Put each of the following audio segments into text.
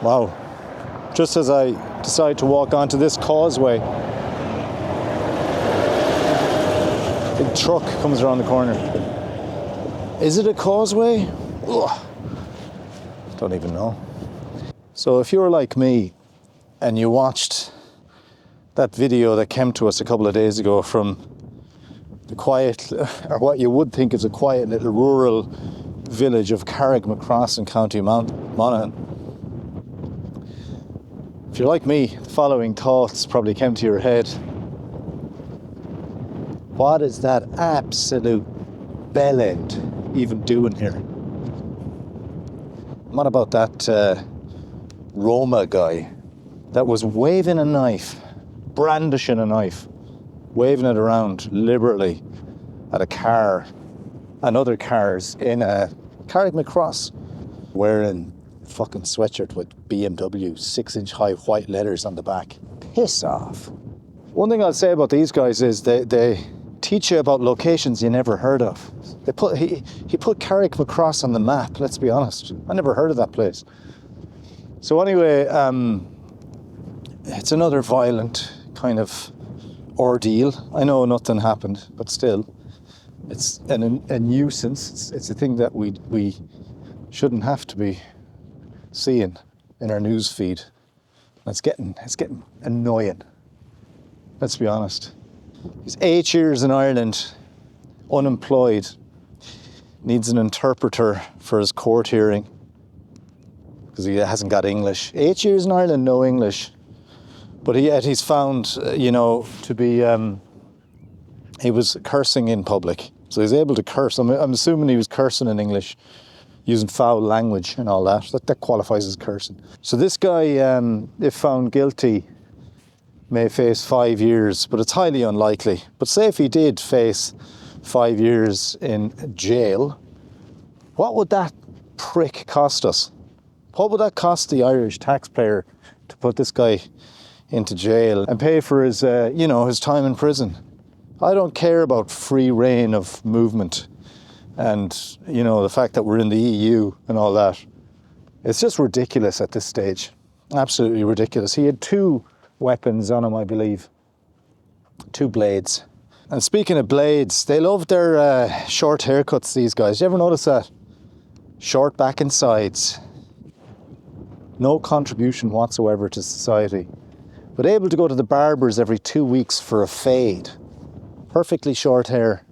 Wow. Just as I decide to walk onto this causeway, big truck comes around the corner. Is it a causeway? Ugh. Don't even know. So if you're like me and you watched that video that came to us a couple of days ago from the quiet, or what you would think is a quiet little rural village of Carrickmacross in County Monaghan, if you're like me, the following thoughts probably came to your head. What is that absolute bellend even doing here? What about that Roma guy that was waving a knife, brandishing a knife, waving it around liberally at a car and other cars in Carrickmacross, wearing fucking sweatshirt with BMW 6-inch high white letters on the back? Piss off. One thing I'll say about these guys is they teach you about locations you never heard of. He put Carrickmacross on the map, let's be honest. I never heard of that place. So anyway, it's another violent kind of ordeal. I know nothing happened, but still, it's a nuisance. It's a thing that we shouldn't have to be seeing in our news feed. It's getting annoying. Let's be honest. He's 8 years in Ireland, unemployed, needs an interpreter for his court hearing because he hasn't got English. 8 years in Ireland, no English. But yet he's found, to be, he was cursing in public. So he's able to curse. I'm assuming he was cursing in English, using foul language and all that. That qualifies as cursing. So this guy, if found guilty, may face 5 years, but it's highly unlikely. But say if he did face 5 years in jail, what would that prick cost us? What would that cost the Irish taxpayer to put this guy into jail and pay for his, his time in prison? I don't care about free reign of movement and, the fact that we're in the EU and all that. It's just ridiculous at this stage. Absolutely ridiculous. He had 2 weapons on him, I believe. 2 blades. And speaking of blades, they love their short haircuts, these guys. You ever notice that? Short back and sides. No contribution whatsoever to society. But able to go to the barbers every 2 weeks for a fade. Perfectly short hair.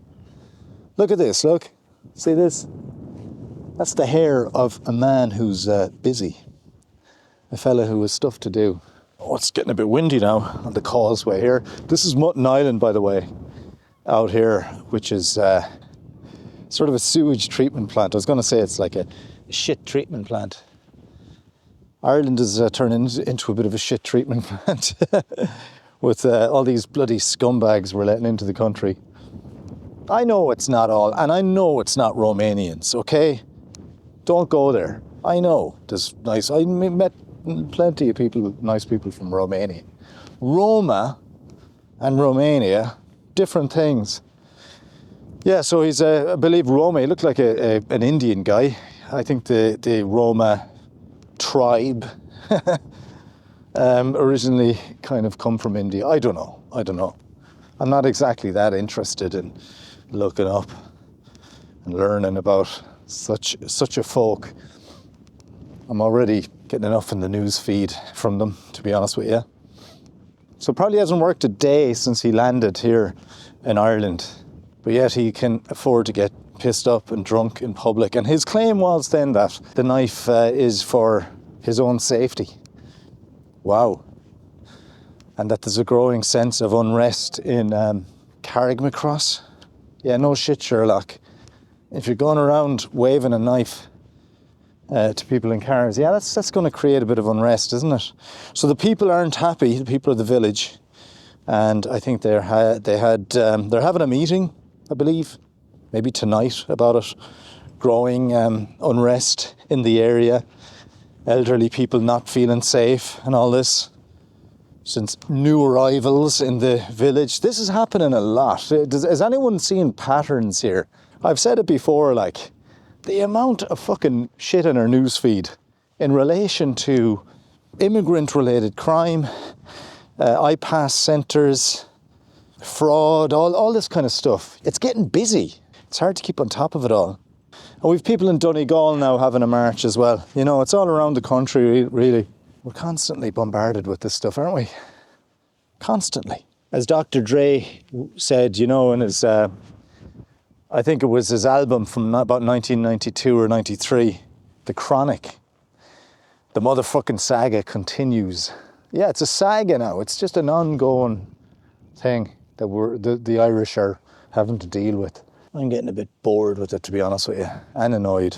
Look at this, look. See this? That's the hair of a man who's busy. A fella who has stuff to do. Oh, it's getting a bit windy now on the causeway here. This is Mutton Island, by the way, out here, which is sort of a sewage treatment plant. I was going to say it's like a shit treatment plant. Ireland is turning into a bit of a shit treatment plant with all these bloody scumbags we're letting into the country. I know it's not all, and I know it's not Romanians, okay? Don't go there. I know there's nice, I met plenty of people, nice people from Romania. Roma and Romania, different things. Yeah, so he's, I believe Roma, he looked like an Indian guy. I think the Roma tribe originally kind of come from India. I don't know. I'm not exactly that interested in looking up and learning about such a folk. I'm already getting enough in the news feed from them, to be honest with you. So probably hasn't worked a day since he landed here in Ireland, but yet he can afford to get pissed up and drunk in public. And his claim was then that the knife is for his own safety. Wow. And that there's a growing sense of unrest in Carrickmacross. Yeah, no shit, Sherlock. If you're going around waving a knife to people in cars, yeah, that's going to create a bit of unrest, isn't it? So the people aren't happy, the people of the village, and I think they're having a meeting, I believe, maybe tonight, about it. Growing unrest in the area, elderly people not feeling safe and all this. Since new arrivals in the village, this is happening a lot. Has anyone seen patterns here? I've said it before, like, the amount of fucking shit in our newsfeed in relation to immigrant-related crime, I-pass centres, fraud, all this kind of stuff. It's getting busy. It's hard to keep on top of it all. And we've people in Donegal now having a march as well. You know, it's all around the country, really. We're constantly bombarded with this stuff, aren't we? Constantly. As Dr. Dre said, you know, in his, I think it was his album from about 1992 or 93, The Chronic, the motherfucking saga continues. Yeah, it's a saga now. It's just an ongoing thing that the Irish are having to deal with. I'm getting a bit bored with it, to be honest with you, and annoyed.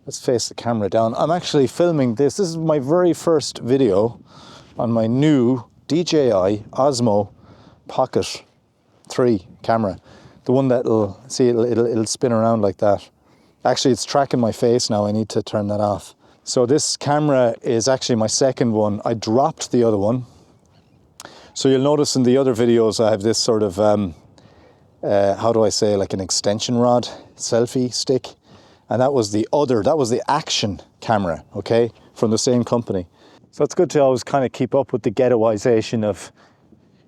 Let's face the camera down. I'm actually filming this. This is my very first video on my new DJI Osmo Pocket 3 camera. The one that'll, see, it'll spin around like that. Actually, it's tracking my face now. I need to turn that off. So this camera is actually my second one. I dropped the other one. So you'll notice in the other videos I have this sort of, how do I say, like an extension rod selfie stick. And that was the action camera, okay, from the same company. So it's good to always kind of keep up with the ghettoisation of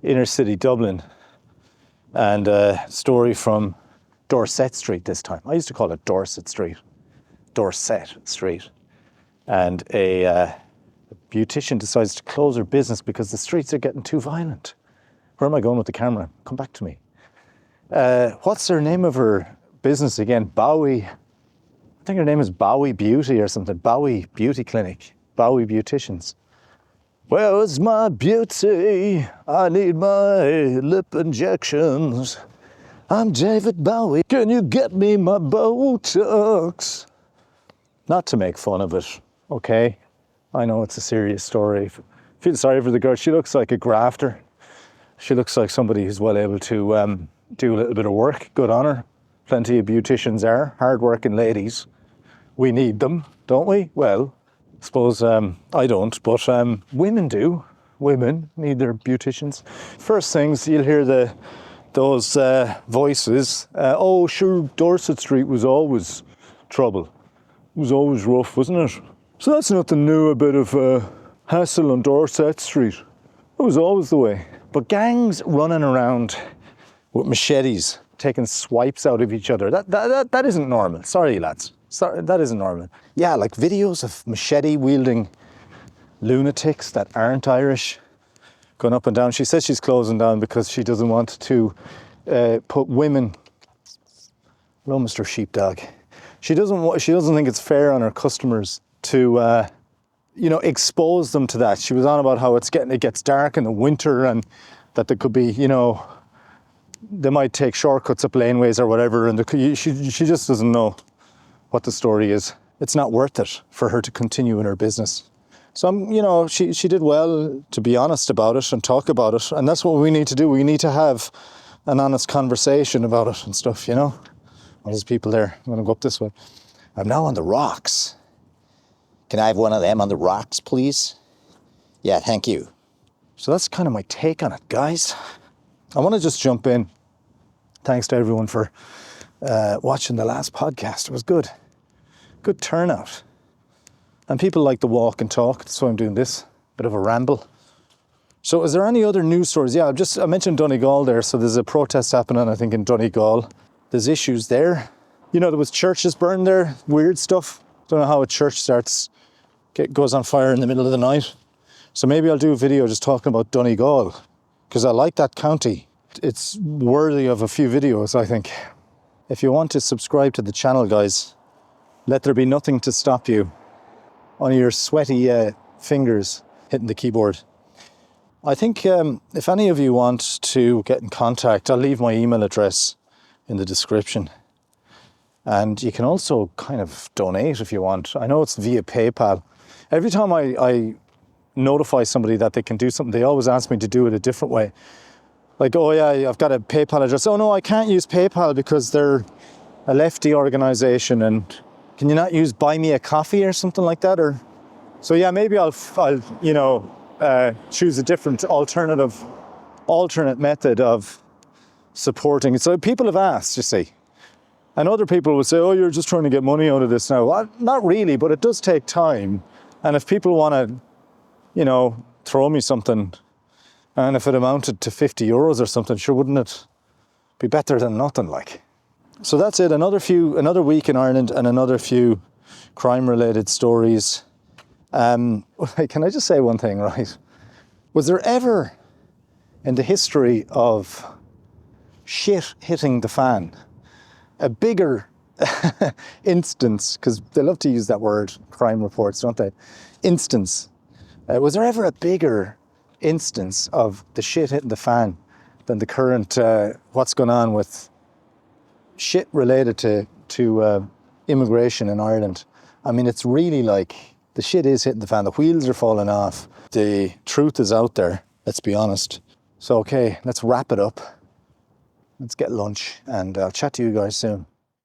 inner city Dublin. And a story from Dorset Street this time. I used to call it Dorset Street. Dorset Street. And a beautician decides to close her business because the streets are getting too violent. Where am I going with the camera? Come back to me. What's her name of her business again? Bowie. I think her name is Bowie Beauty or something. Bowie Beauty Clinic. Bowie Beauticians. Where's my beauty? I need my lip injections. I'm David Bowie. Can you get me my Botox? Not to make fun of it, okay? I know it's a serious story. Feel sorry for the girl. She looks like a grafter. She looks like somebody who's well able to do a little bit of work. Good on her. Plenty of beauticians are hard-working ladies. We need them, don't we? Well, I suppose I don't, but women do. Women need their beauticians. First things, you'll hear those voices. Oh, sure, Dorset Street was always trouble. It was always rough, wasn't it? So that's nothing new, a bit of hassle on Dorset Street. It was always the way. But gangs running around with machetes, taking swipes out of each other, that isn't normal. Sorry, lads. Sorry, that isn't normal. Yeah, like videos of machete-wielding lunatics that aren't Irish going up and down. She says she's closing down because she doesn't want to put women... Hello, Mr. Sheepdog. She doesn't think it's fair on her customers to, expose them to that. She was on about how it gets dark in the winter and that there could be, they might take shortcuts up laneways or whatever, and she just doesn't know what the story is. It's not worth it for her to continue in her business. So, she did well to be honest about it and talk about it, and that's what we need to do. We need to have an honest conversation about it and stuff, Well, there's people there. I'm going to go up this way. I'm now on the rocks. Can I have one of them on the rocks, please? Yeah, thank you. So that's kind of my take on it, guys. I want to just jump in. Thanks to everyone for watching the last podcast. It was good. Good turnout. And people like to walk and talk. That's why I'm doing this. Bit of a ramble. So is there any other news stories? Yeah, I mentioned Donegal there. So there's a protest happening, I think, in Donegal. There's issues there. There was churches burned there. Weird stuff. Don't know how a church goes on fire in the middle of the night. So maybe I'll do a video just talking about Donegal, because I like that county. It's worthy of a few videos, I think. If you want to subscribe to the channel, guys, let there be nothing to stop you on your sweaty fingers hitting the keyboard. I think if any of you want to get in contact, I'll leave my email address in the description. And you can also kind of donate if you want. I know it's via PayPal. Every time I notify somebody that they can do something, they always ask me to do it a different way. Like, oh yeah, I've got a PayPal address. Oh no, I can't use PayPal because they're a lefty organisation, and can you not use Buy Me a Coffee or something like that? Or so yeah, maybe I'll choose a different alternate method of supporting. So people have asked, you see. And other people would say, oh, you're just trying to get money out of this now. Well, not really, but it does take time. And if people want to throw me something. And if it amounted to 50 euros or something, sure, wouldn't it be better than nothing, like? So that's it. Another week in Ireland and another few crime-related stories. Can I just say one thing, right? Was there ever in the history of shit hitting the fan a bigger instance, because they love to use that word, crime reports, don't they? Instance. Was there ever a bigger instance of the shit hitting the fan than the current, what's going on with shit related to immigration in Ireland? I mean, it's really like the shit is hitting the fan. The wheels are falling off. The truth is out there, let's be honest. So, okay, let's wrap it up. Let's get lunch and I'll chat to you guys soon.